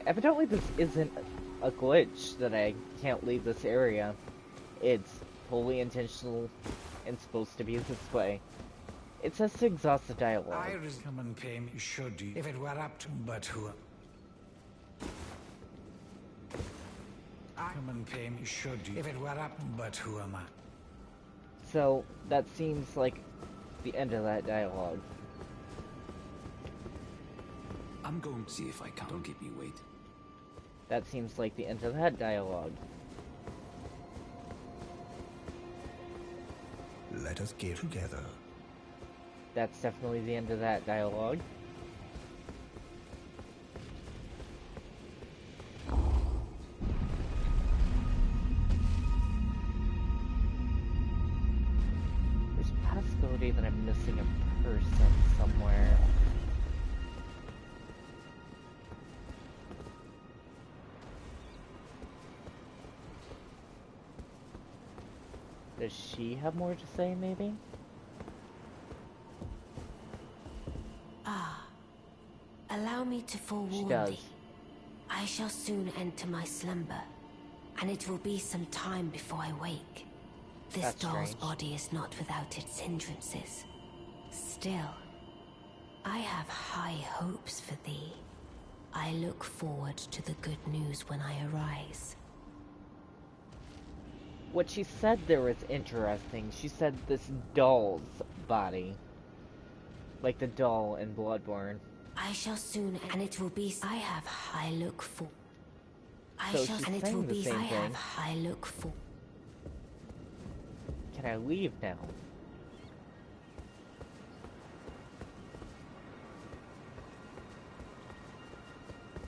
Evidently this isn't a glitch that I can't leave this area. It's wholly intentional and supposed to be this way. It says to exhaust the dialogue. I come and pay me should you, if it were up to but who. I come and pay me should you, if it were up but who am I? So, that seems like the end of that dialogue. I'm going to see if I can. Don't keep me wait. That seems like the end of that dialogue. Let us get together. That's definitely the end of that dialogue. There's a possibility that I'm missing a person somewhere. Does she have more to say, maybe? Allow me to forewarn thee. I shall soon enter my slumber, and it will be some time before I wake. This doll's body is not without its hindrances. Still, I have high hopes for thee. I look forward to the good news when I arise. What she said there was interesting. She said this doll's body. Like the doll in Bloodborne. I shall soon, and it will be. I have high look for. So she's saying the same thing. I have high look for. Can I leave now?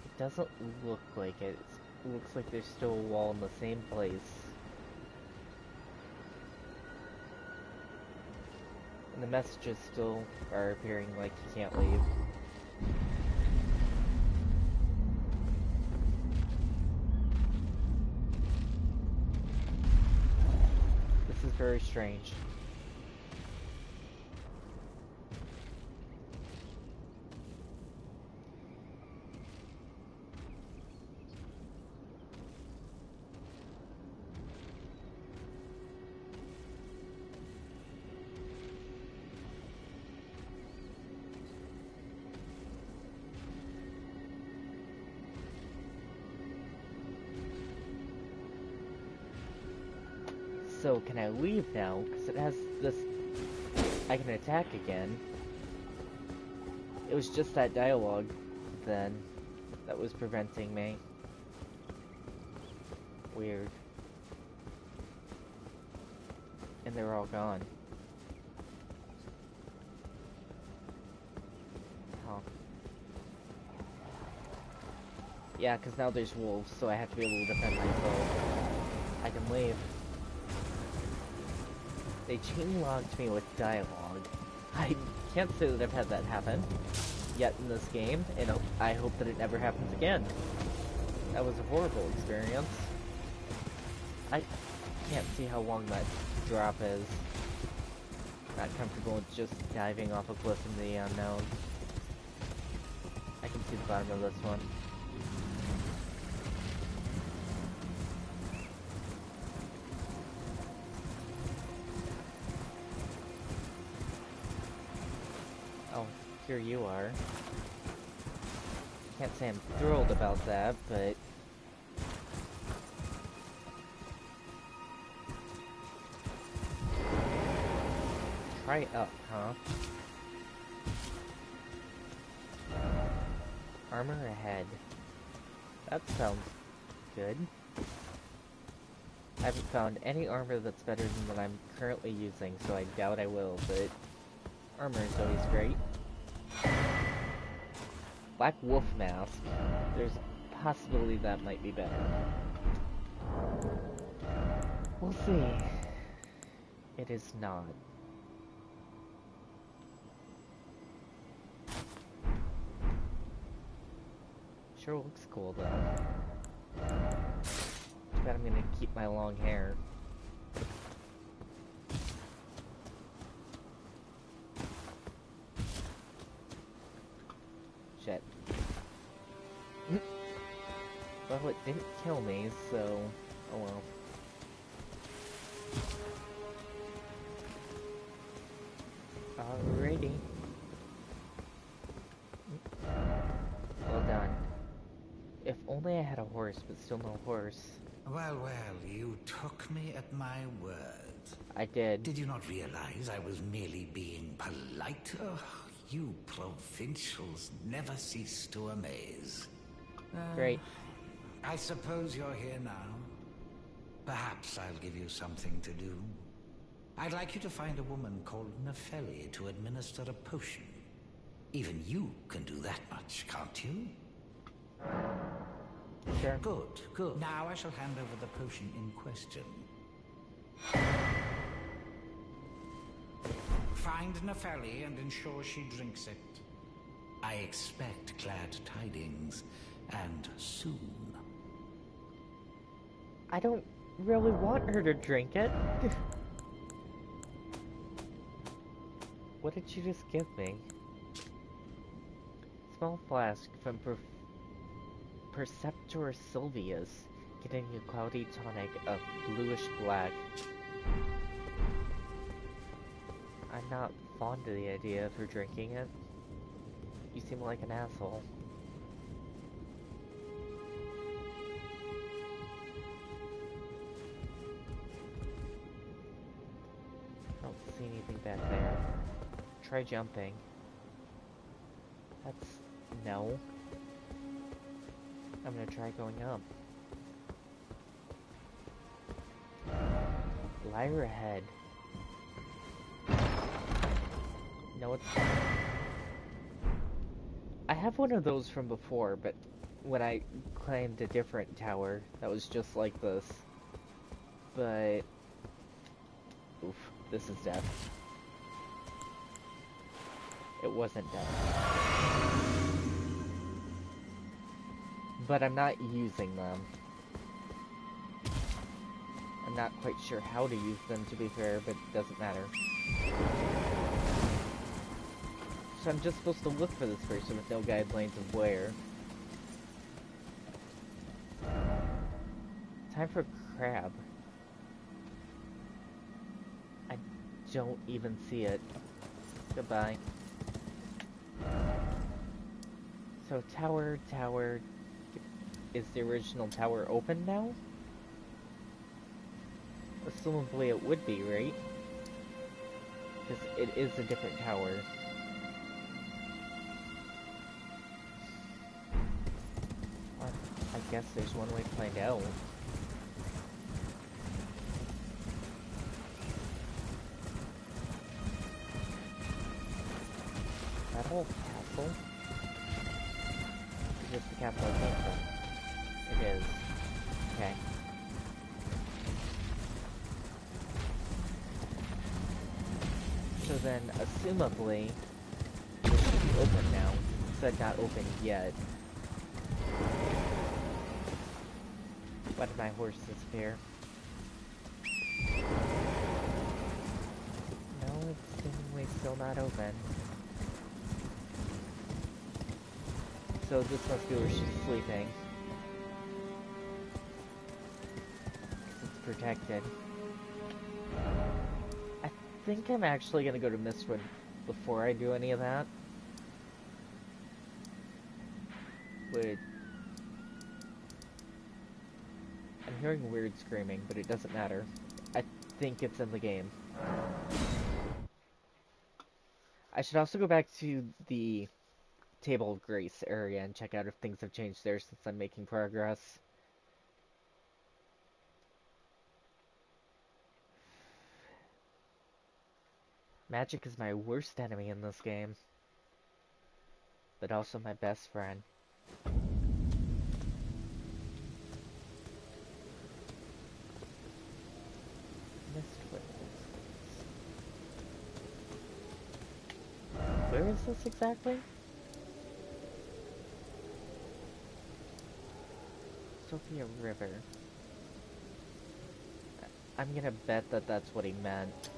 It doesn't look like it. It looks like there's still a wall in the same place. And the messages still are appearing like you can't leave. This is very strange. So, can I leave now? Because it has this... I can attack again. It was just that dialogue, then, that was preventing me. Weird. And they're all gone. Huh. Yeah, because now there's wolves, so I have to be able to defend myself. I can leave. They chain-locked me with dialogue. I can't say that I've had that happen yet in this game, and I hope that it never happens again. That was a horrible experience. I can't see how long that drop is. Not comfortable with just diving off a cliff in the unknown. I can see the bottom of this one. Here you are. Can't say I'm thrilled about that, but... Try up, huh? Armor ahead. That sounds good. I haven't found any armor that's better than what I'm currently using, so I doubt I will, but... Armor is always great. Black Wolf Mask. There's a possibility that might be better. We'll see. It is not. Sure looks cool though. Too bad I'm gonna keep my long hair. Shit. Well, it didn't kill me, so... oh well. Alrighty. Well done. If only I had a horse, but still no horse. Well, you took me at my word. I did. Did you not realize I was merely being polite? Oh, you provincials never cease to amaze. Great. I suppose you're here now. Perhaps I'll give you something to do. I'd like you to find a woman called Nefeli to administer a potion. Even you can do that much, can't you? Sure. Good, good. Now I shall hand over the potion in question. Find Nefeli and ensure she drinks it. I expect glad tidings, and soon. I don't really want her to drink it. What did you just give me? Small flask from Perceptor Sylvius, getting a cloudy tonic of bluish black. I'm not fond of the idea of her drinking it. You seem like an asshole. I don't see anything back there. Try jumping. That's... no. I'm gonna try going up. Lyre ahead. No, it's not. I have one of those from before, but when I climbed a different tower that was just like this. But... oof, this is death. It wasn't death. But I'm not using them. I'm not quite sure how to use them, to be fair, but it doesn't matter. So I'm just supposed to look for this person with no guidelines of where. Time for crab. I don't even see it. Goodbye. So tower. Is the original tower open now? Assumably it would be, right? Because it is a different tower. Well, I guess there's one way to find out. That whole castle? Is this the castle I came from? It is. Okay. So then, assumably, this should be open now. It said not open yet. Why did my horse disappear? No, it's seemingly still not open. So this must be where she's sleeping. Protected. I think I'm actually gonna go to Mistwood before I do any of that. But I'm hearing weird screaming, but it doesn't matter. I think it's in the game. I should also go back to the Table of Grace area and check out if things have changed there since I'm making progress. Magic is my worst enemy in this game, but also my best friend. Where is this exactly? Sophia River. I'm gonna bet that that's what he meant.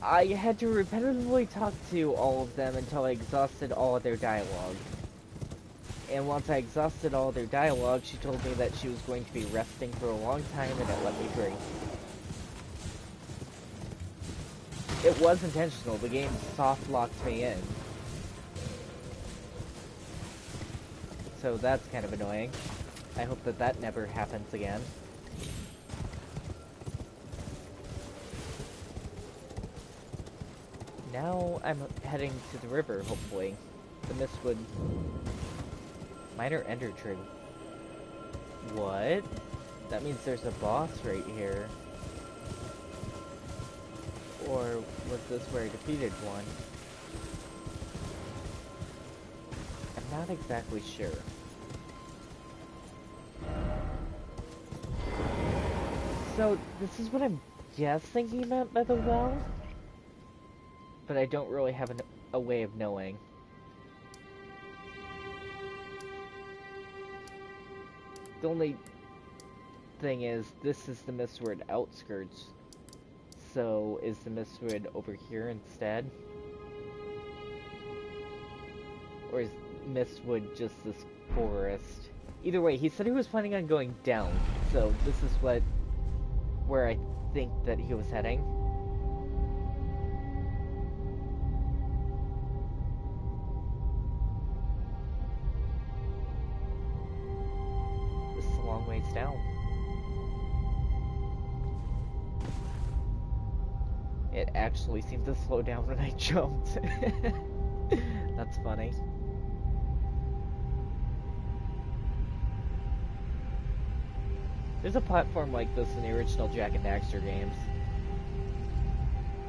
I had to repetitively talk to all of them until I exhausted all of their dialogue. And once I exhausted all their dialogue, she told me that she was going to be resting for a long time and it let me free. It was intentional. The game soft locked me in. So that's kind of annoying. I hope that that never happens again. Now I'm heading to the river, hopefully. The Mistwood Minor Ender Tree. What? That means there's a boss right here. Or was this where I defeated one? I'm not exactly sure. So, this is what I'm guessing he meant by the well? But I don't really have a way of knowing. The only thing is, this is the Mistwood outskirts. So, is the Mistwood over here instead? Or is Mistwood just this forest? Either way, he said he was planning on going down. So, this is where I think that he was heading. This is a long ways down. It actually seemed to slow down when I jumped. That's funny. There's a platform like this in the original Jak and Daxter games.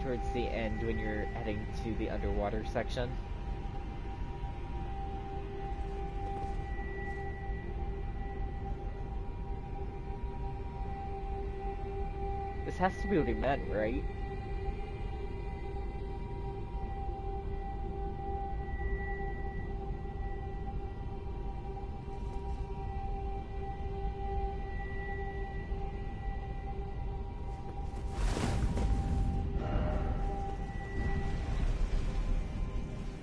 Towards the end when you're heading to the underwater section. This has to be what he meant, right?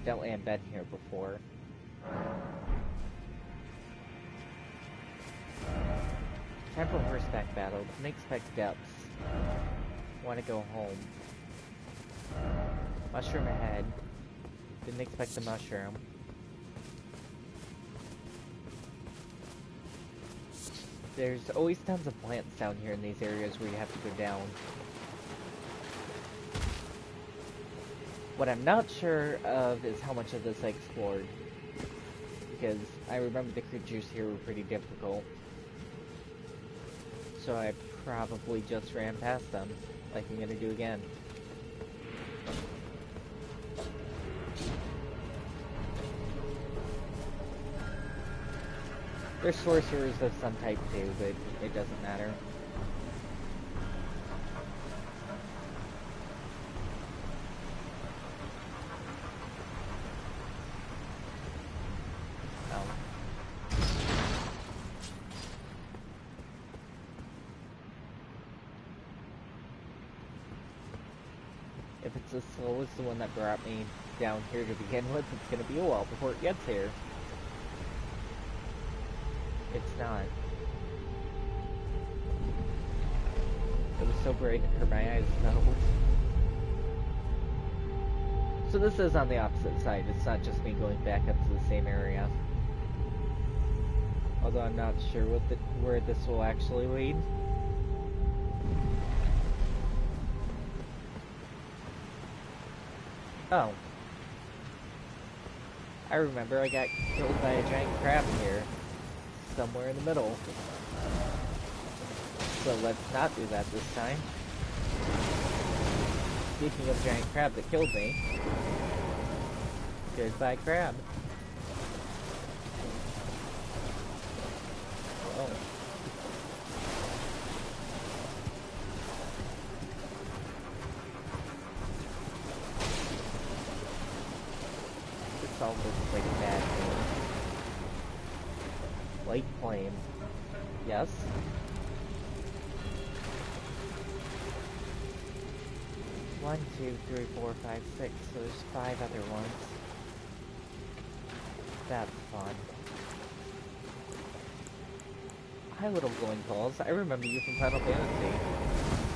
Definitely have been here before. Time for horseback battle. Didn't expect depths. Want to go home. Mushroom ahead. Didn't expect the mushroom. There's always tons of plants down here in these areas where you have to go down. What I'm not sure of is how much of this I explored. Because I remember the creatures here were pretty difficult. So I probably just ran past them, like I'm gonna do again. They're sorcerers of some type too, but it doesn't matter. If it's as slow as the one that brought me down here to begin with, it's gonna be a while before it gets here. It's not. It was so bright it hurt my eyes, though. So this is on the opposite side. It's not just me going back up to the same area. Although I'm not sure where this will actually lead. Oh. I remember I got killed by a giant crab here. Somewhere in the middle. So let's not do that this time. Speaking of giant crab that killed me. Goodbye crab. Oh. This all looks like a bad thing. Light flame. Yes. 1, 2, 3, 4, 5, 6. So there's 5 other ones. That's fun. Hi, little glowing balls. I remember you from Final Fantasy.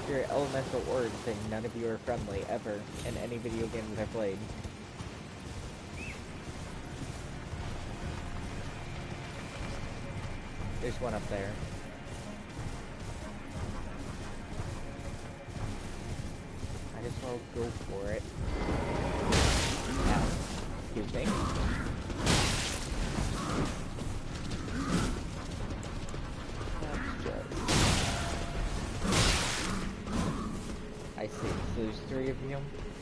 You're elemental orbs, and none of you are friendly, ever, in any video game that I've played. There's one up there. Might as well go for it. Ow. Excuse me. That's just... I see. So there's 3 of you.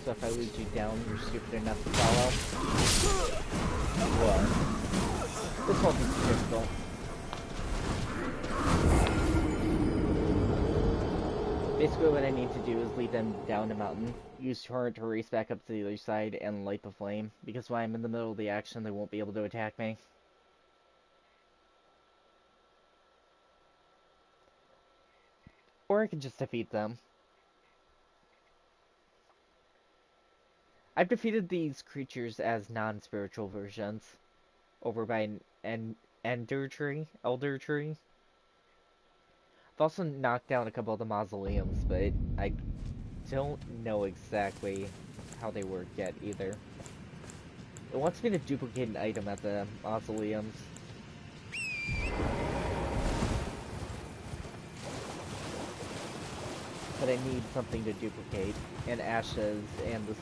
So if I lead you down, you're stupid enough to follow. What? This won't be too difficult. Basically what I need to do is lead them down a mountain, use Torrent to race back up to the other side, and light the flame, because when I'm in the middle of the action, they won't be able to attack me. Or I can just defeat them. I've defeated these creatures as non-spiritual versions, over by an Elder Tree. I've also knocked down a couple of the mausoleums, but I don't know exactly how they work yet either. It wants me to duplicate an item at the mausoleums. But I need something to duplicate. And ashes and the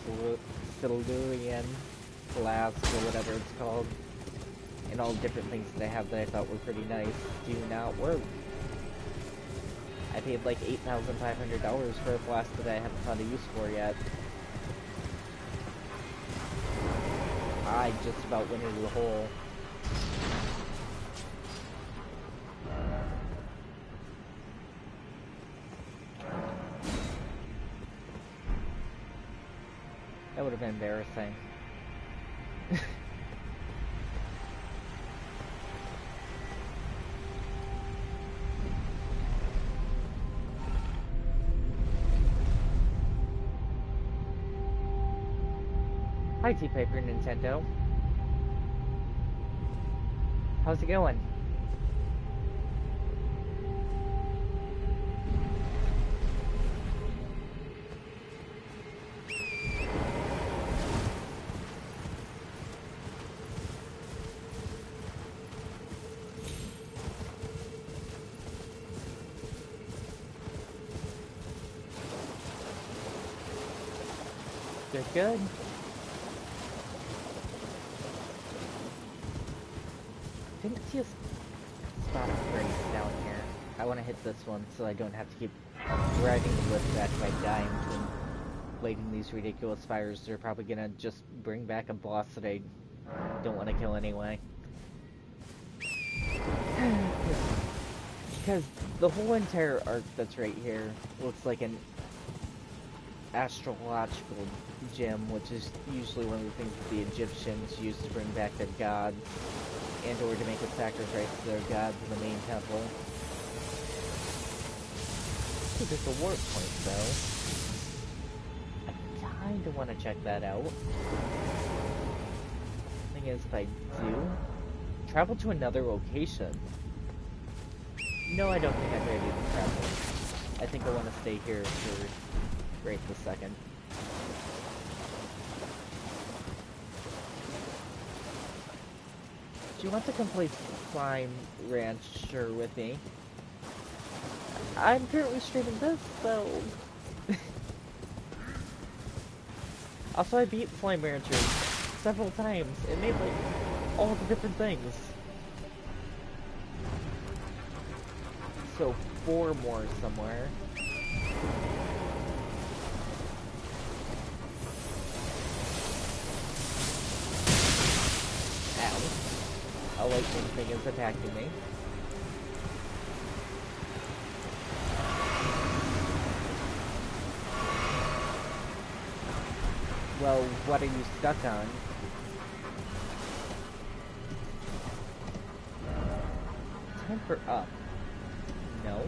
Silurian flask or whatever it's called. And all the different things that I have that I thought were pretty nice do not work. I paid like $8,500 for a flask that I haven't found a use for yet. I just about went into the hole. That would have been embarrassing. Hi, T-Paper Nintendo. How's it going? They're good. I didn't see a spot of grace down here. I want to hit this one so I don't have to keep riding the lift back if I die and completing these ridiculous spires. They're probably gonna just bring back a boss that I don't want to kill anyway. Because the whole entire arc that's right here looks like an astrological gem, which is usually one of the things that the Egyptians used to bring back their gods, and or to make a sacrifice to their gods in the main temple. Ooh, there's a warp point, though. I kinda want to check that out. Thing is, if I do, travel to another location. No, I don't think I'm ready to travel. I think I want to stay here for right this second. Do you want to come play Slime Rancher with me? I'm currently streaming this, so... Also, I beat Slime Rancher several times. It made, like, all the different things. So, 4 more somewhere. Ow. A lightning thing is attacking me. Well, what are you stuck on? Time for up. No?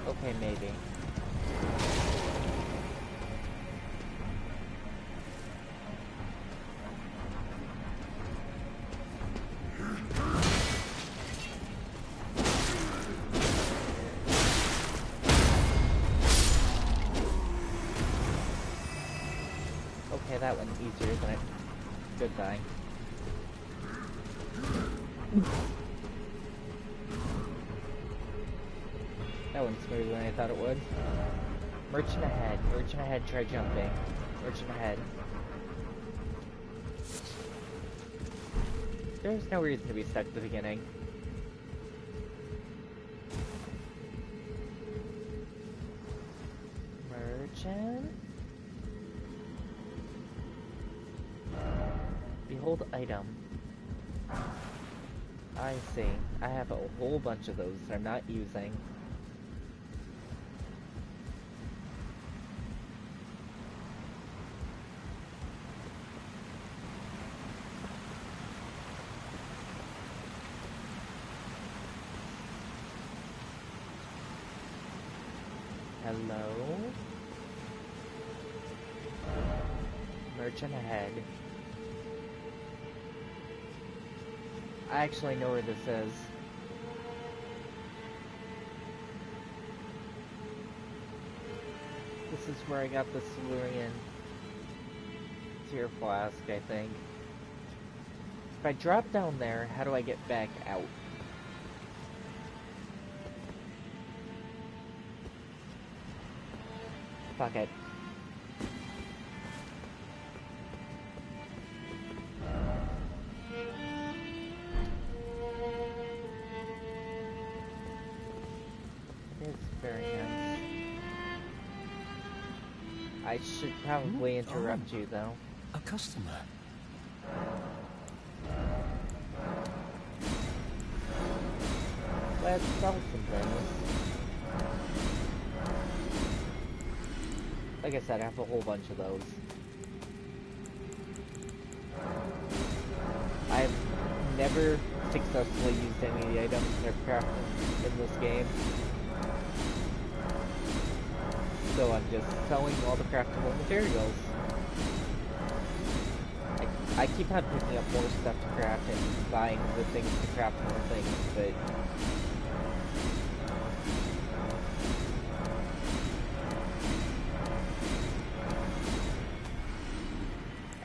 Okay, maybe. Goodbye. That went smoother than I thought it would. Merchant ahead, try jumping. Merchant ahead. There's no reason to be stuck at the beginning. Merchant? Behold item. I see. I have a whole bunch of those that I'm not using. Hello? Merchant ahead. I actually know where this is. This is where I got the Silurian tear flask, I think. If I drop down there, how do I get back out? Fuck it. It's very nice. I should probably interrupt you, though. A customer. Let's sell some things. Like I said, I have a whole bunch of those. I've never successfully used any of the items that are crafted in this game. So I'm just selling all the craftable materials. I keep on picking up more stuff to craft and buying the things to craft more things, but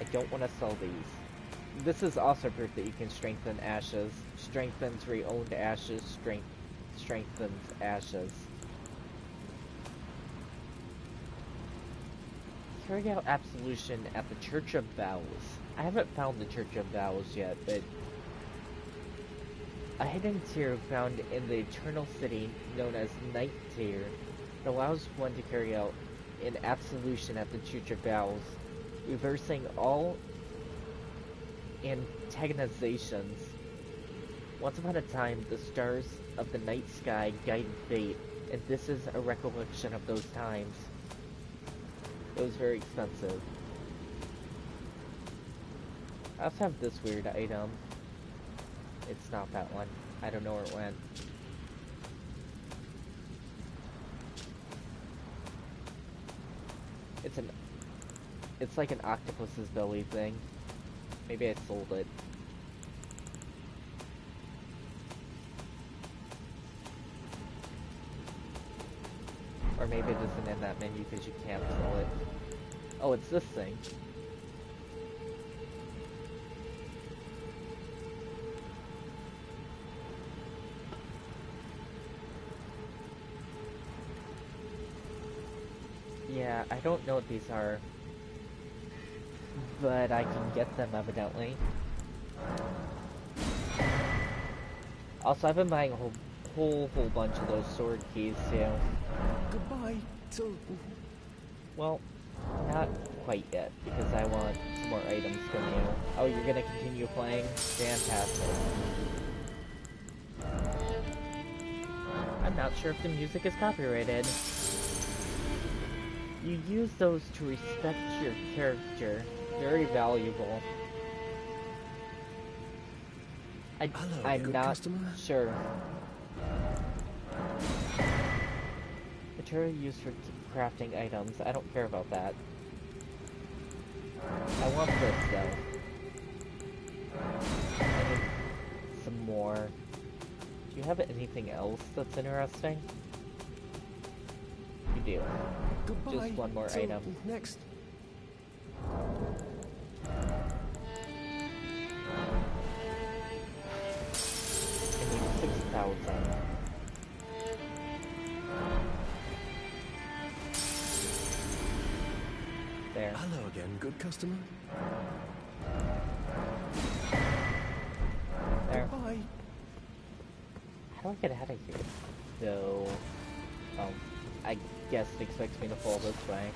I don't want to sell these. This is also proof that you can strengthen ashes. Strengthens re-owned ashes, strengthens ashes. Carry out absolution at the Church of Vows. I haven't found the Church of Vows yet, but a hidden tier found in the Eternal City known as Night Tier that allows one to carry out an absolution at the Church of Vows, reversing all antagonizations. Once upon a time, the stars of the night sky guided fate, and this is a recollection of those times. It was very expensive. I also have this weird item. It's not that one. I don't know where it went. It's like an octopus's belly thing. Maybe I sold it. Or maybe it isn't in that menu because you can't sell it. Oh, it's this thing. Yeah, I don't know what these are, but I can get them evidently. Also, I've been buying a whole bunch of those sword keys too. Goodbye till... Well, not quite yet, because I want some more items from you. Oh, you're gonna continue playing? Fantastic. I'm not sure if the music is copyrighted. You use those to respect your character. Very valuable. I'm not customer? Sure. Material used for crafting items. I don't care about that. I want this though. I need some more. Do you have anything else that's interesting? You do. Goodbye. Just one more item. Next. 1,000. There. Hello again, good customer. There. Bye. How do I get out of here? So, I guess it expects me to fall this way.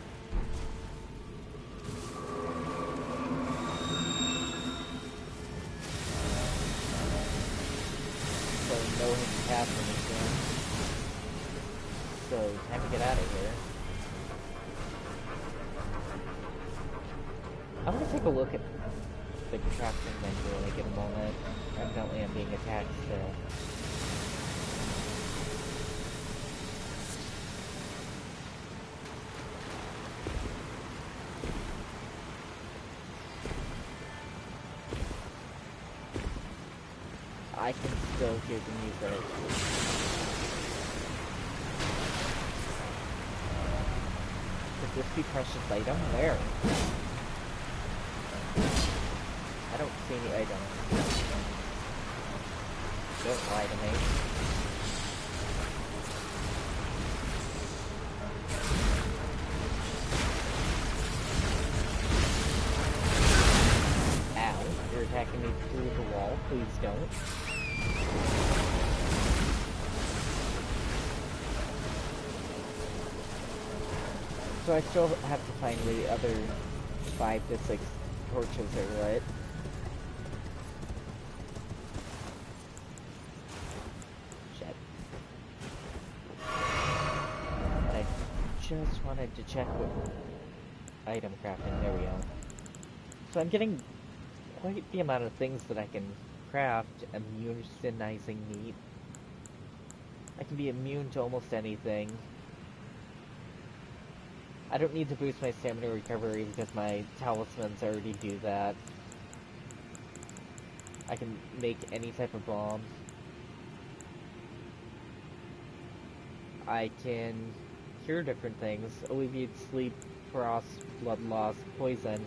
So no hidden path in this game. So time to get out of here. I'm gonna take a look at the crafting menu when I get a moment. Evidently I'm being attacked still. I can still hear the music. Could this be precious item? Where? I don't see any items. Don't lie to me. Ow, you're attacking me through the wall. Please don't. So I still have to find the other 5 to 6 torches are lit. Shit. I just wanted to check what item crafting. There we go. So I'm getting quite the amount of things that I can craft. Immunizing meat. I can be immune to almost anything. I don't need to boost my stamina recovery because my talismans already do that. I can make any type of bomb. I can cure different things. Alleviate sleep, frost, blood loss, poison.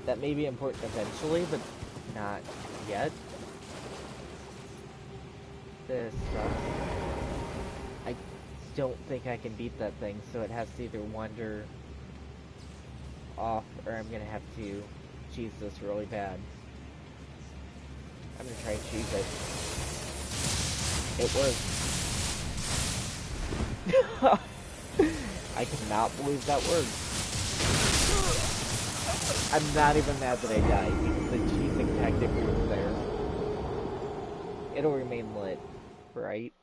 That may be important eventually, but not yet. This sucks. I don't think I can beat that thing, so it has to either wander off, or I'm gonna have to cheese this really bad. I'm gonna try and cheese it. It worked. I cannot believe that worked. I'm not even mad that I died, because the cheesing tactic was there. It'll remain lit, right?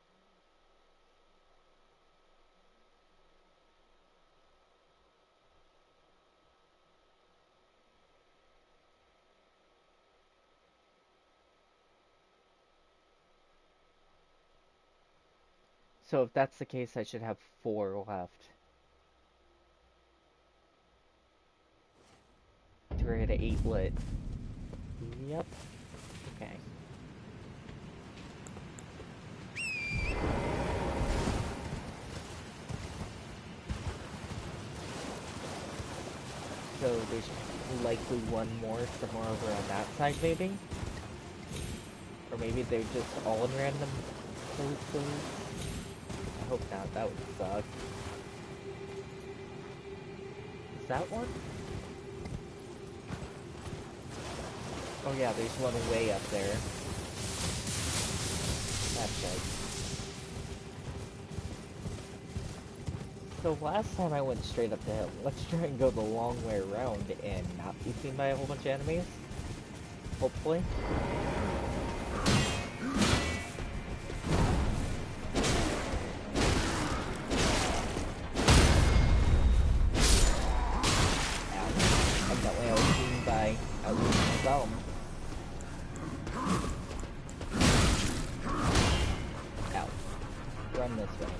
So if that's the case, I should have 4 left. We're at 8 lit. Yep. Okay. So there's likely one more somewhere over on that side, maybe? Or maybe they're just all in random places? I hope not, that would suck. Is that one? Oh yeah, there's one way up there. That's right. So last time I went straight up the hill. Let's try and go the long way around and not be seen by a whole bunch of enemies. Hopefully. Evidently I was seen by at least some. Ow. Run this way.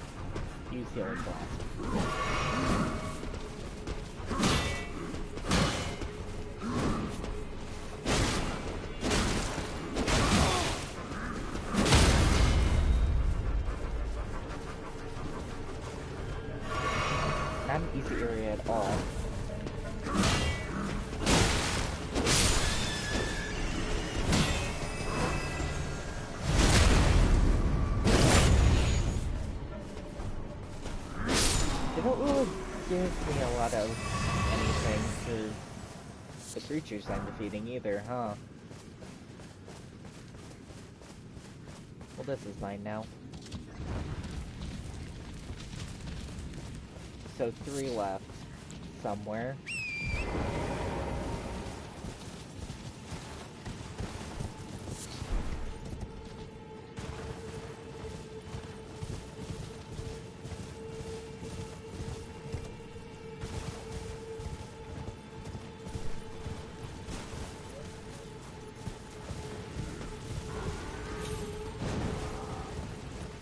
Use healing blast. Not an easy area at all. give me a lot of anything for the creatures I'm defeating either, huh? Well, this is mine now. So 3 left somewhere.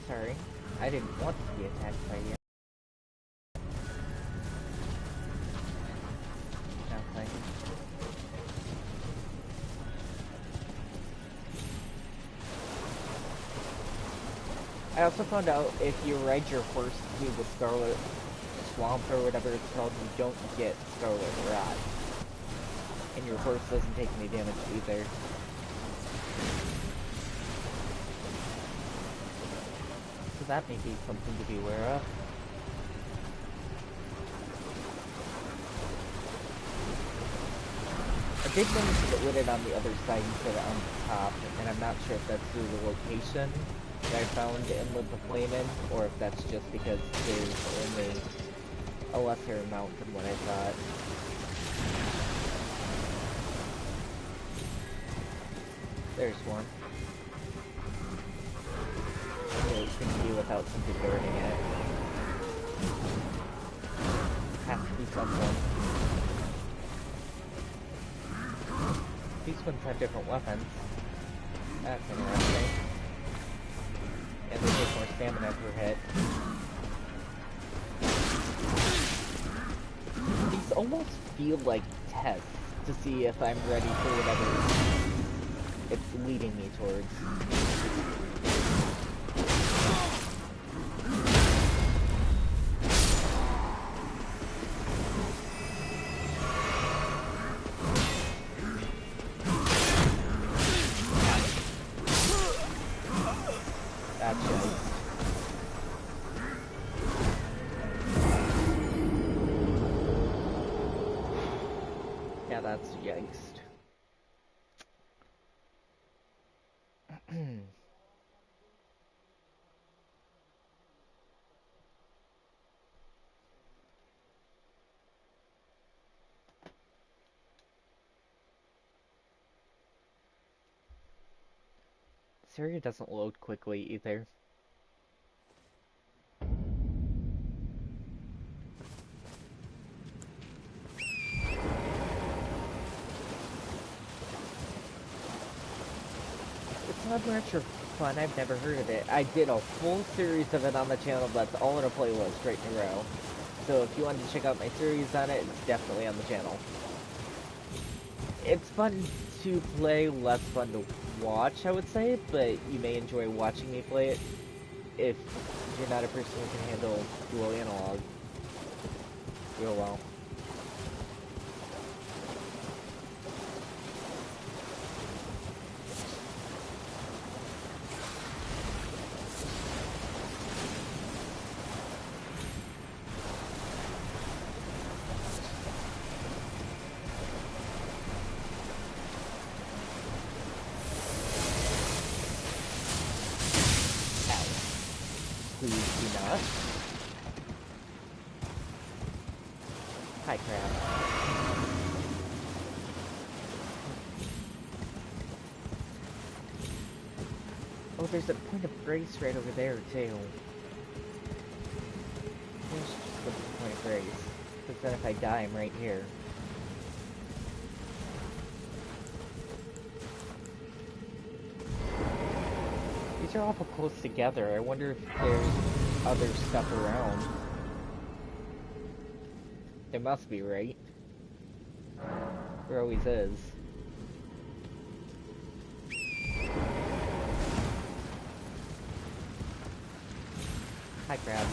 Sorry, I didn't want to be attacked by you. Nothing. I also found out if you ride your horse through the Scarlet Swamp or whatever it's called, you don't get Scarlet Rot. And your horse doesn't take any damage either. So that may be something to be aware of. I did manage to get rid of it on the other side instead of on the top, and I'm not sure if that's through the location that I found and lit the flame in, or if that's just because there's only a lesser amount than what I thought. There's one. It couldn't be without something burning it. Has to be someone. These ones have different weapons. That's interesting. And they take more stamina per hit. These almost feel like tests to see if I'm ready for whatever it's leading me towards. Yeah, that's yikes. This area doesn't load quickly either. It's not much or fun, I've never heard of it. I did a full series of it on the channel, that's all in a playlist right in a row. So if you wanted to check out my series on it, it's definitely on the channel. It's fun to play, less fun to watch, I would say, but you may enjoy watching me play it if you're not a person who can handle dual analog real well. Please do not. Hi, crab. Oh, there's a point of grace right over there, too. There's just the point of grace. Because then if I die, I'm right here. These are awful close together. I wonder if there's other stuff around. There must be, right? There always is. Hi, crab.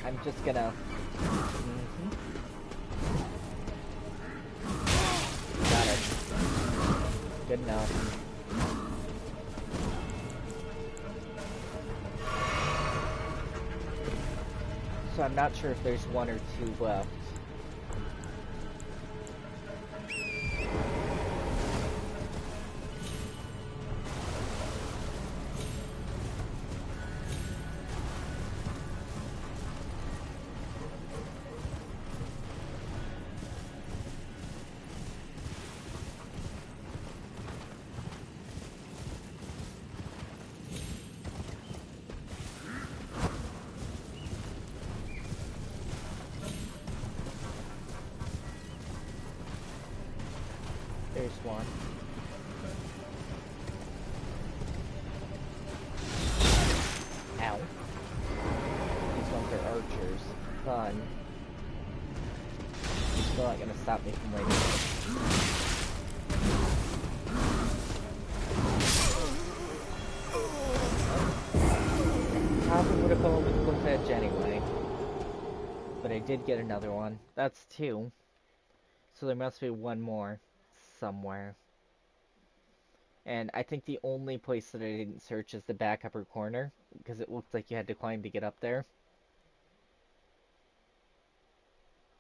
I'm just gonna... good enough. So I'm not sure if there's one or two left. There's one. Ow. These ones are archers. Fun. You're still not gonna stop me from waiting. Probably would have come over the cliff edge anyway. But I did get another one. That's two. So there must be one more somewhere. And I think the only place that I didn't search is the back upper corner, because it looked like you had to climb to get up there.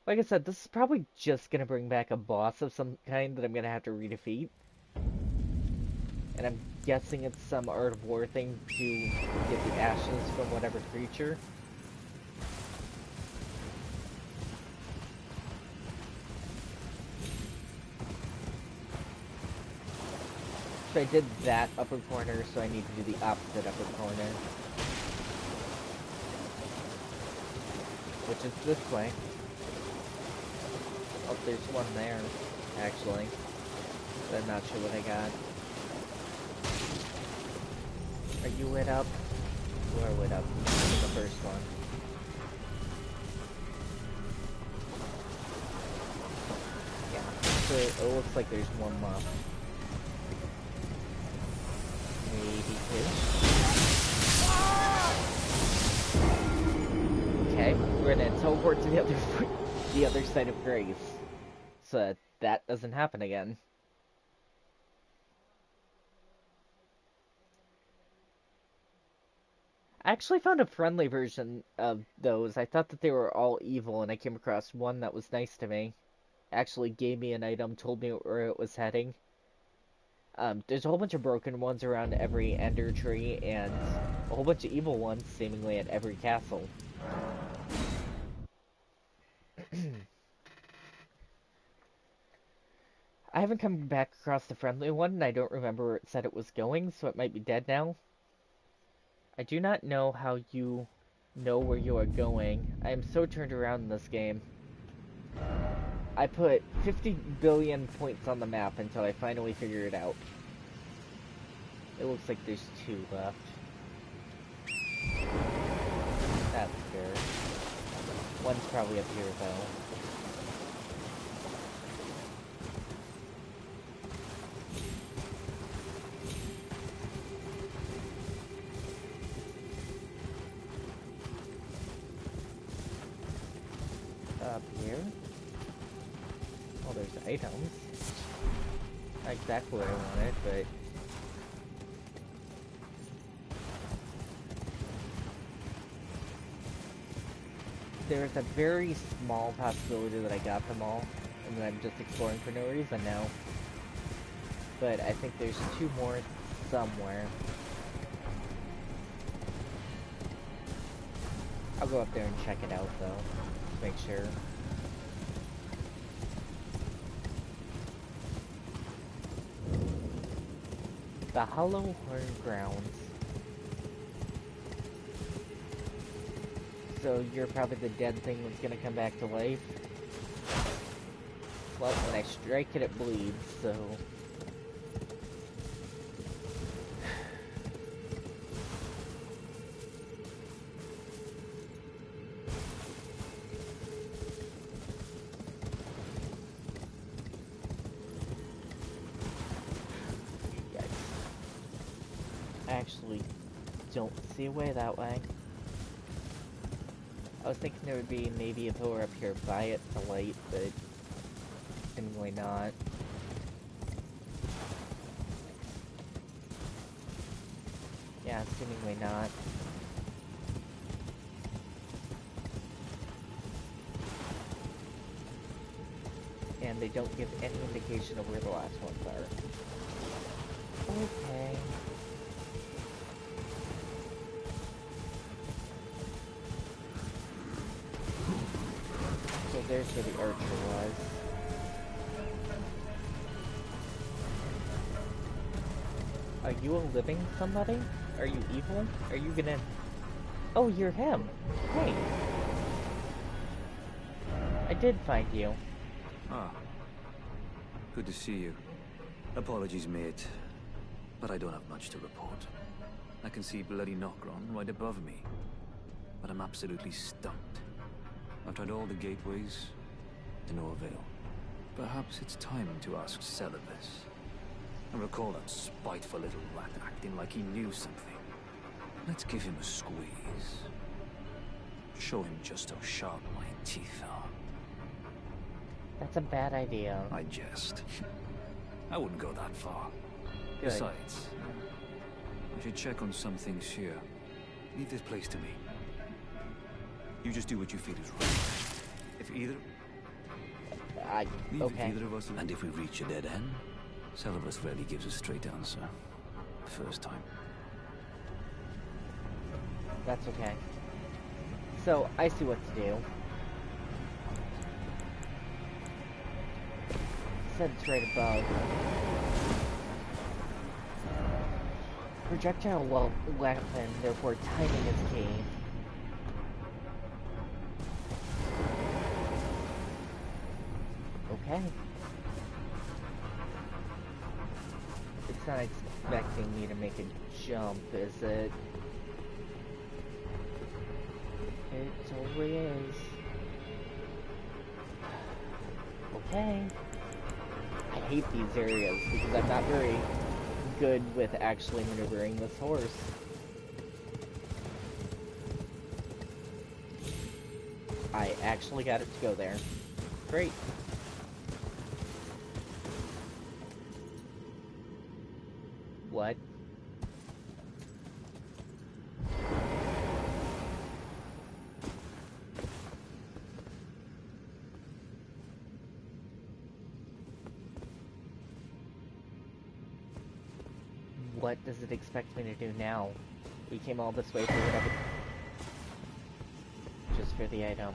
Like I said, this is probably just going to bring back a boss of some kind that I'm going to have to redefeat. And I'm guessing it's some Art of War thing to get the ashes from whatever creature. So I did that upper corner, so I need to do the opposite upper corner. Which is this way. Oh, there's one there, actually. But I'm not sure what I got. Are you lit up? You are lit up. The first one. Yeah, so it looks like there's one left. Maybe two. Okay, we're gonna teleport to the other side of Grace, so that doesn't happen again. I actually found a friendly version of those. I thought that they were all evil, and I came across one that was nice to me. Actually gave me an item, told me where it was heading. There's a whole bunch of broken ones around every ender tree, and a whole bunch of evil ones, seemingly at every castle. I haven't come back across the friendly one, and I don't remember where it said it was going, so it might be dead now. I do not know how you know where you are going. I am so turned around in this game. I put 50 billion points on the map until I finally figure it out. It looks like there's two left. That's fair. One's probably up here, though. Up here. Oh, there's items. Not exactly what I wanted, but... there's a very small possibility that I got them all, and that I'm just exploring for no reason now. But I think there's two more somewhere. I'll go up there and check it out, though, to make sure. The Hollow Horn Grounds. So you're probably the dead thing that's gonna come back to life. Well, when I strike it, it bleeds, so... Yikes. I actually don't see a way that way. I was thinking there would be maybe a pillar up here by it to light, but seemingly not. Yeah, seemingly not. And they don't give any indication of where the last ones are. Okay. So there's where the archer was. Are you a living somebody? Are you evil? Are you gonna... Oh, you're him. Hey. I did find you. Ah. Good to see you. Apologies, mate. But I don't have much to report. I can see bloody Nokron right above me. But I'm absolutely stumped. I've tried all the gateways, to no avail. Perhaps it's time to ask Celibus. I recall that spiteful little rat acting like he knew something. Let's give him a squeeze. Show him just how sharp my teeth are. That's a bad idea. I jest. I wouldn't go that far. Good. Besides, I should check on some things here. Leave this place to me. You just do what you feel is right. If either... Okay. If either of us... And if we reach a dead end, Celibus rarely gives a straight answer. First time. That's okay. So, I see what to do. Said it's right above. Projectile weapon, therefore timing is key. Okay. It's not expecting me to make a jump, is it? It totally is. Okay. I hate these areas because I'm not very good with actually maneuvering this horse. I actually got it to go there. Great. What? What does it expect me to do now? We came all this way for whatever... Just for the item.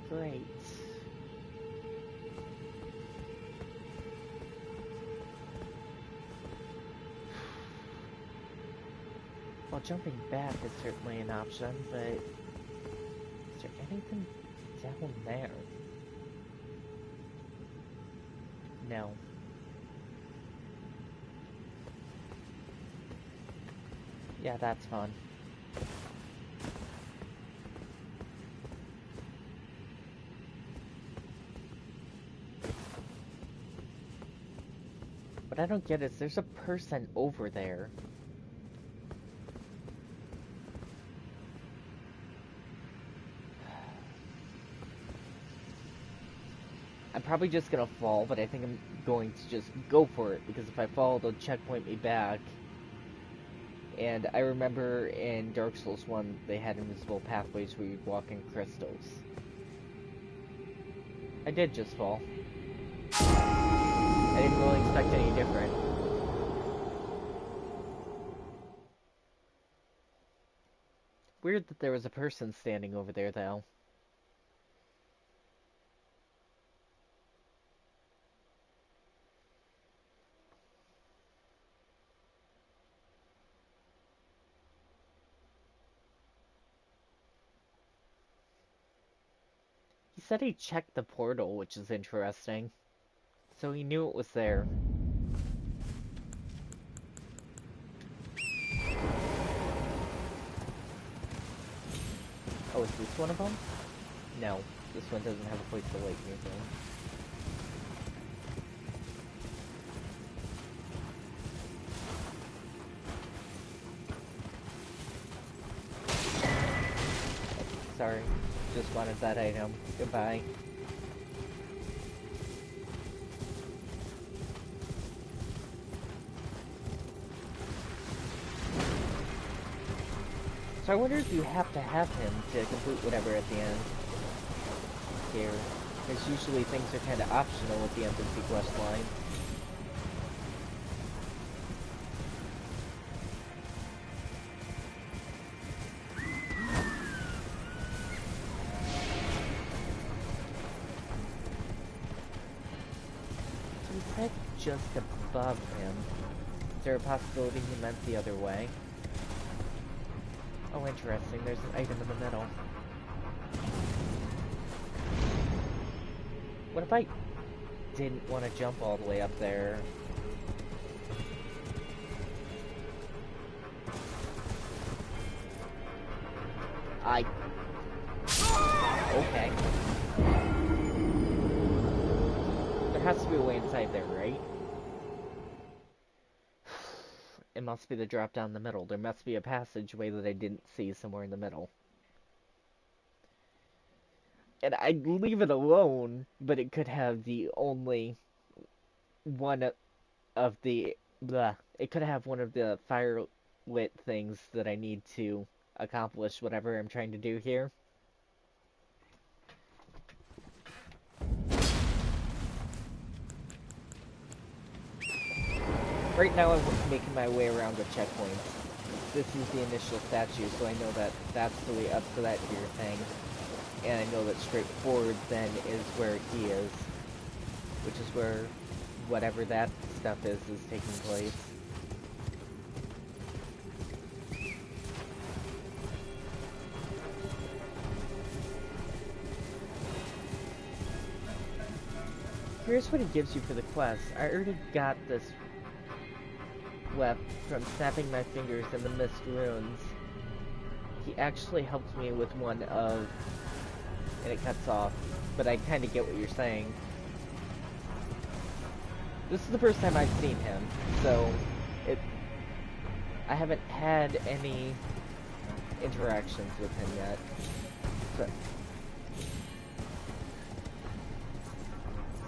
Great. Well, jumping back is certainly an option, but... Is there anything down there? No. Yeah, that's fun. What I don't get is there's a person over there. I'm probably just gonna fall, but I think I'm going to just go for it, because if I fall, they'll checkpoint me back. And I remember in Dark Souls 1, they had invisible pathways where you'd walk in crystals. I did just fall. I didn't really expect any different. Weird that there was a person standing over there, though. He said he checked the portal, which is interesting. So he knew it was there. Oh, is this one of them? No, this one doesn't have a place to wait near me. Sorry, just wanted that item. Goodbye. So I wonder if you have to have him to complete whatever at the end here. Because usually things are kind of optional at the end of the quest line. So is that just above him? Is there a possibility he meant the other way? Oh, interesting. There's an item in the middle. What if I didn't want to jump all the way up there? Okay. There has to be a way inside there, right? It must be the drop down the middle. There must be a passageway that I didn't see somewhere in the middle. And I'd leave it alone, but it could have the only one of the... Bleh. It could have one of the fire-lit things that I need to accomplish whatever I'm trying to do here. Right now I'm making my way around the checkpoints. This is the initial statue, so I know that that's the way up to that here thing. And I know that straight forward then is where he is. Which is where whatever that stuff is taking place. Here's what it gives you for the quest. I already got this weapon from snapping my fingers in the mist runes. He actually helped me with one of... and it cuts off, but I kind of get what you're saying. This is the first time I've seen him, so I haven't had any interactions with him yet.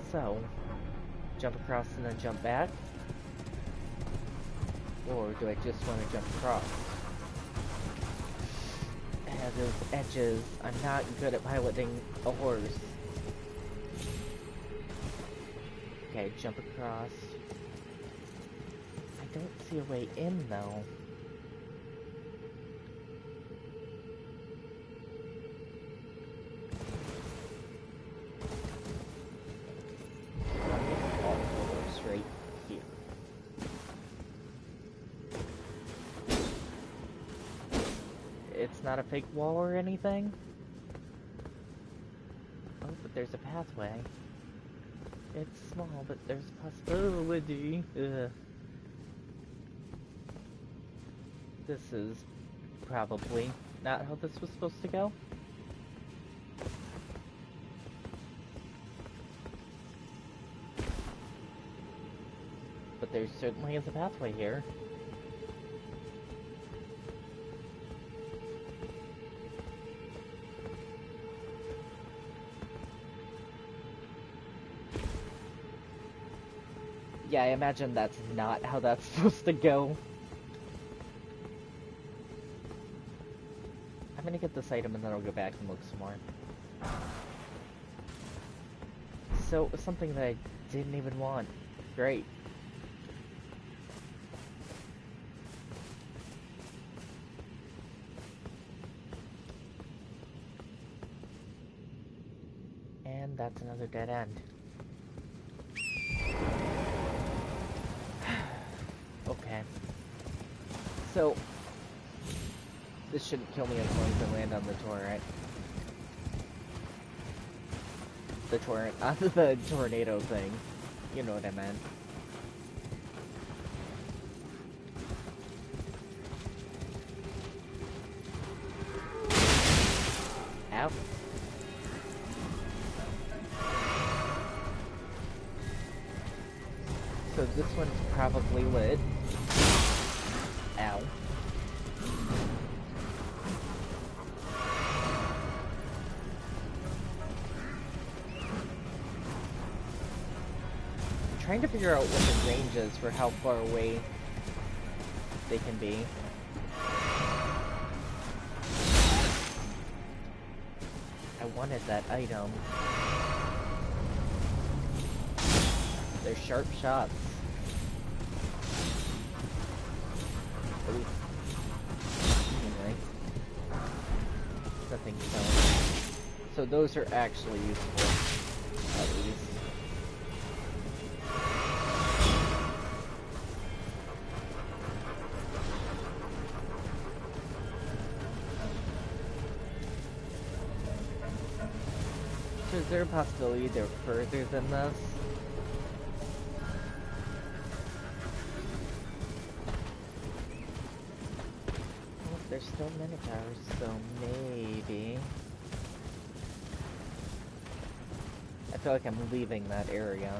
So, jump across and then jump back? Or do I just want to jump across? Those edges, I'm not good at piloting a horse. Okay, jump across. I don't see a way in, though. Right here. It's not a fake wall or anything? Oh, but there's a pathway. It's small, but there's a possibility. Ugh. This is probably not how this was supposed to go. But there certainly is a pathway here. Yeah, I imagine that's not how that's supposed to go. I'm gonna get this item and then I'll go back and look some more. So, something that I didn't even want. Great. And that's another dead end. Okay. So, this shouldn't kill me as long as I land on the torrent. The torrent, on the tornado thing. You know what I meant. Ow. So this one's probably lit. Ow. I'm trying to figure out what the range is for how far away they can be. I wanted that item. They're sharp shots. Ooh. Anyway. Nothing so. So those are actually useful. At least. So is there a possibility they're further than this? Well, there's still minotaurs, so maybe... I feel like I'm leaving that area.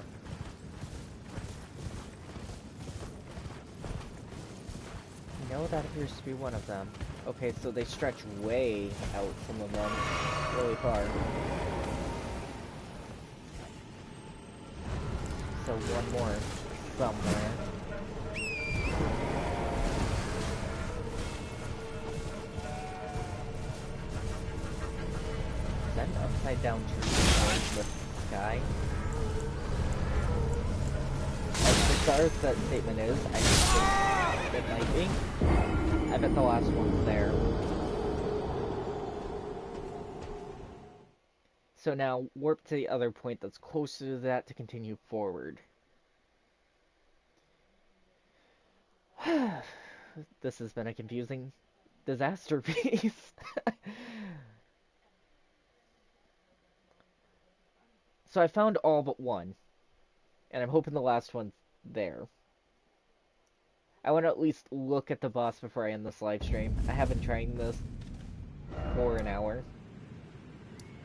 No, that appears to be one of them. Okay, so they stretch way out, some of them. Really far. So one more somewhere. Is that an upside down tree towards the sky? As bizarre as that statement is, I just think it might be. I bet the last one's there. So now, warp to the other point that's closer to that to continue forward. This has been a confusing disaster piece. So I found all but one. And I'm hoping the last one's there. I want to at least look at the boss before I end this live stream. I have been trying this for an hour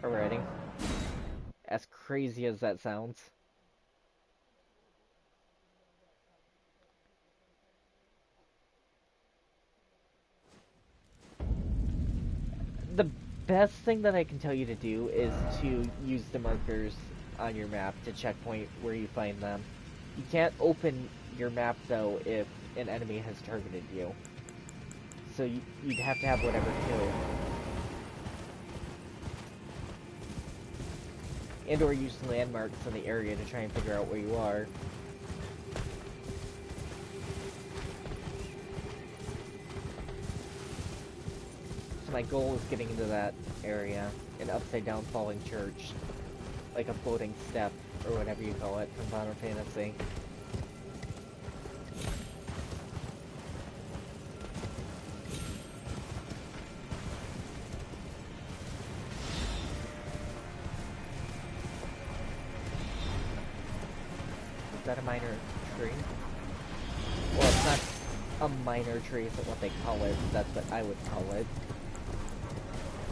already. As crazy as that sounds. The best thing that I can tell you to do is to use the markers on your map to checkpoint where you find them. You can't open your map though if an enemy has targeted you. So you'd have to have whatever killed. And or use landmarks in the area to try and figure out where you are. So my goal is getting into that area, an upside down falling church. Like a floating step, or whatever you call it, from Final Fantasy. Is that a minor tree? Well, it's not a minor tree, isn't what they call it. That's what I would call it.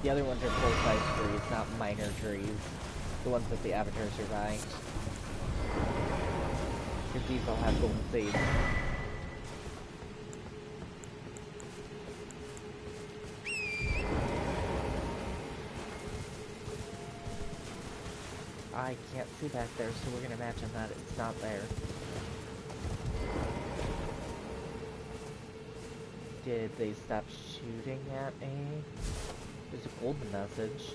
The other ones are full-size trees, not minor trees. The ones that the avatars are buying. Because these all have golden seeds. I can't see back there, so we're gonna imagine that it's not there. Did they stop shooting at me? There's a golden message.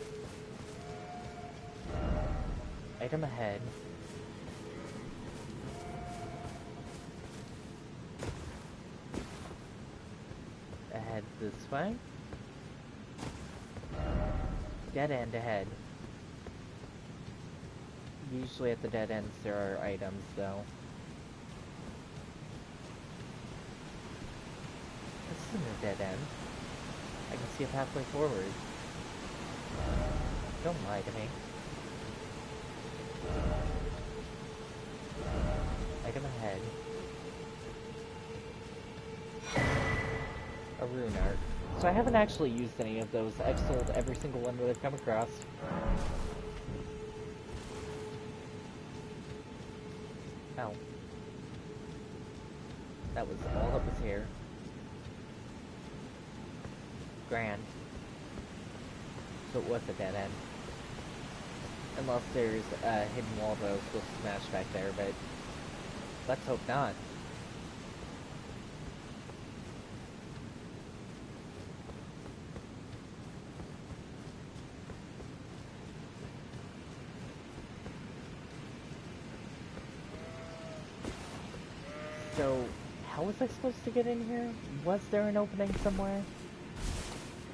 Item ahead. Ahead this way. Dead end ahead. Usually at the dead ends there are items though. This isn't a dead end. I can see a pathway forward. Don't lie to me. Item ahead. A rune art. So I haven't actually used any of those. I've sold every single one that I've come across. Ow. That was all that was here. Grand. So it was a dead end. Unless there's a hidden wall that I was supposed to smash back there, but let's hope not. So, how was I supposed to get in here? Was there an opening somewhere?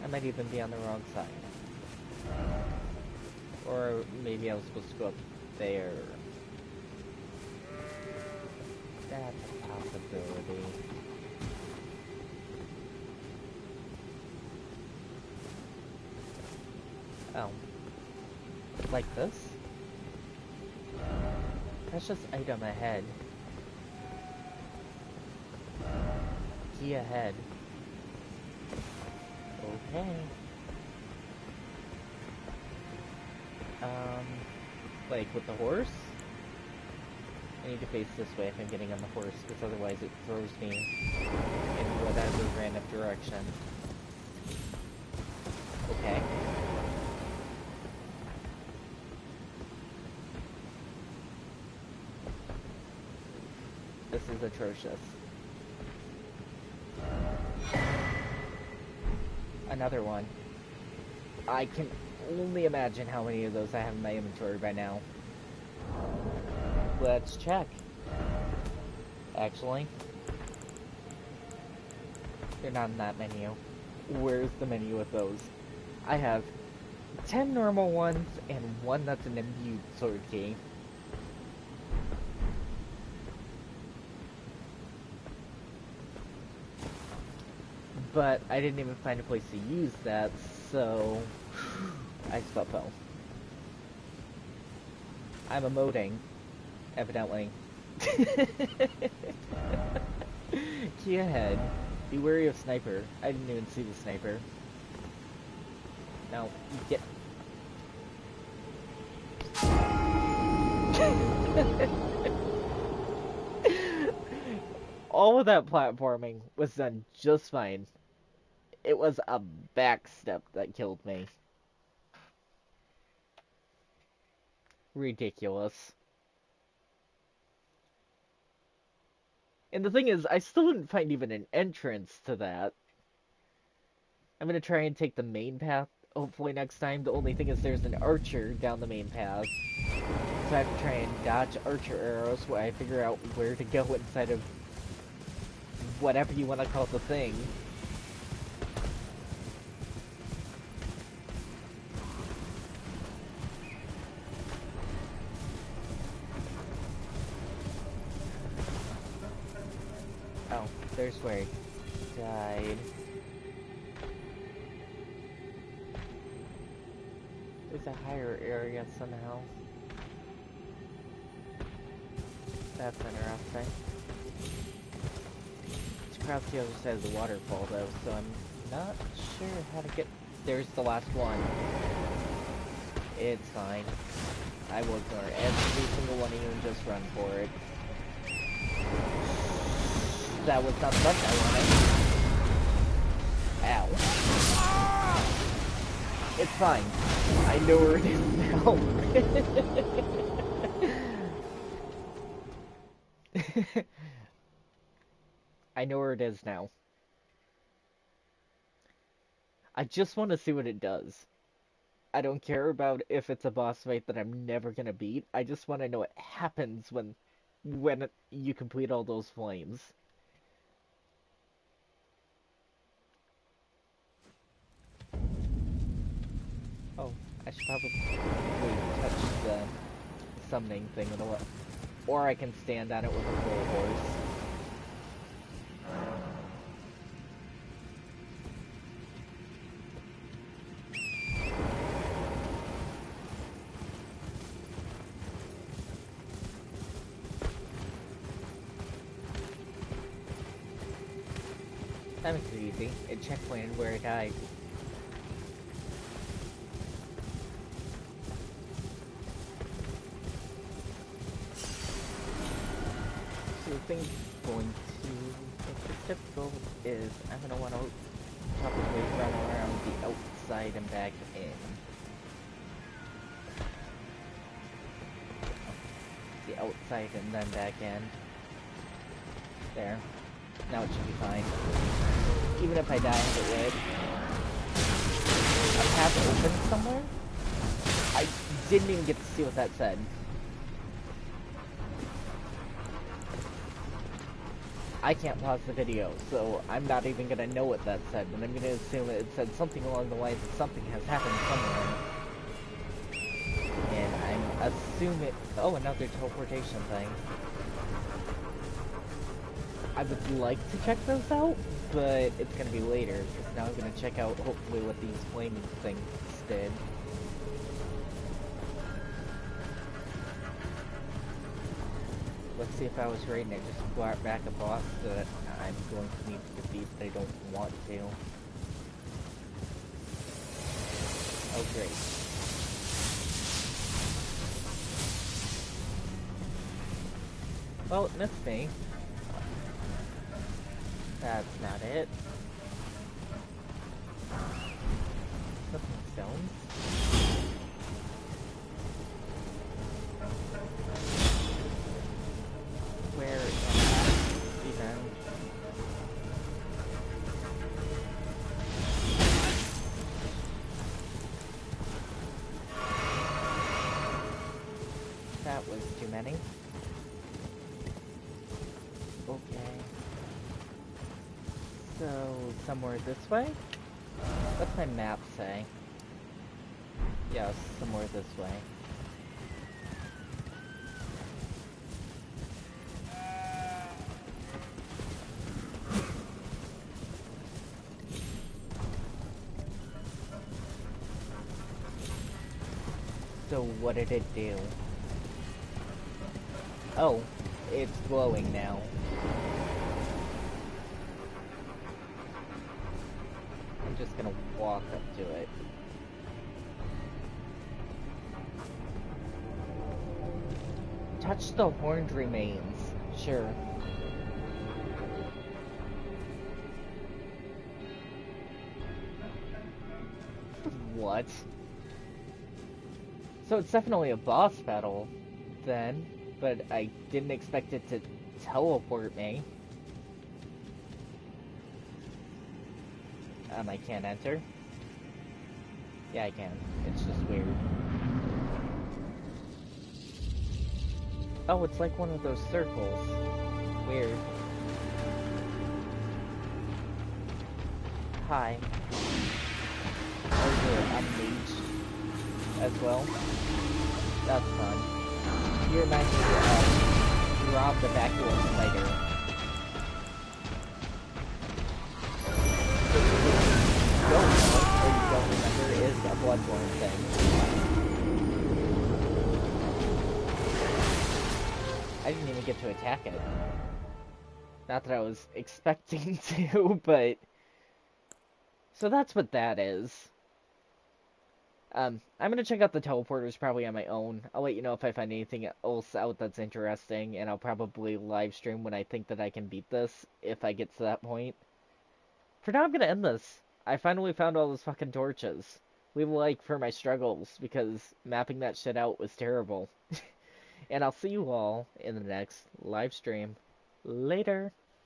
I might even be on the wrong side. Or maybe I was supposed to go up there. That's a possibility. Oh. Like this? Precious item ahead. Key ahead. Okay. Like with the horse? I need to face this way if I'm getting on the horse, because otherwise it throws me in whatever random direction. Okay. This is atrocious. Another one. I can only imagine how many of those I have in my inventory by now. Let's check. Actually, they're not in that menu. Where's the menu with those? I have 10 normal ones and one that's an imbued sword key. But I didn't even find a place to use that, so I still fell. I'm emoting, evidently. Key ahead. Be wary of sniper. I didn't even see the sniper. Now, get... All of that platforming was done just fine. It was a backstep that killed me. Ridiculous. And the thing is, I still didn't find even an entrance to that. I'm gonna try and take the main path, hopefully next time. The only thing is there's an archer down the main path. So I have to try and dodge archer arrows while I figure out where to go inside of whatever you want to call the thing. Oh, there's where I died. There's a higher area somehow. That's interesting. It's across the other side of the waterfall though, so I'm not sure how to get... There's the last one. It's fine. I will ignore every single one of you and just run for it. That was not the button I wanted. Ow. It's fine. I know where it is now. I know where it is now. I just want to see what it does. I don't care about if it's a boss fight that I'm never gonna beat. I just want to know what happens when you complete all those flames. Oh, I should probably touch the summoning thing with a what? Or I can stand on it with a full horse. That makes it easy. It checkpointed where I died. So the thing going to make this difficult is I'm going to want to probably run around the outside and back in. The outside and then back in. There. Now it should be fine. Even if I die on the way. A path open somewhere? I didn't even get to see what that said. I can't pause the video, so I'm not even gonna know what that said, but I'm gonna assume it said something along the lines of something has happened somewhere. And I'm assuming... Oh, another teleportation thing. I would like to check those out, but it's gonna be later, because now I'm gonna check out, hopefully, what these flaming things did. Let's see if I was right and I just brought back a boss that I'm going to need to defeat, but I don't want to. Oh, great. Well, it missed me. That's not it. Something stones. Where am I even? That was too many. Okay. So, somewhere this way? What's my map say? Yeah, somewhere this way. So what did it do? Oh, it's glowing now. I'm just gonna walk up to it. Touch the horned remains. Sure. What? So it's definitely a boss battle, then, but I didn't expect it to teleport me. I can't enter. Yeah, I can. It's just weird. Oh, it's like one of those circles. Weird. Hi. Oh, you're a mage as well. That's fun. You remind me of Rob the Vacuous Spider. Don't remember is a Bloodborne thing. I didn't even get to attack it. Not that I was expecting to, but... So that's what that is. I'm gonna check out the teleporters probably on my own. I'll let you know if I find anything else out that's interesting, and I'll probably live stream when I think that I can beat this, if I get to that point. For now, I'm gonna end this. I finally found all those fucking torches. Leave a like for my struggles, because mapping that shit out was terrible. And I'll see you all in the next live stream. Later.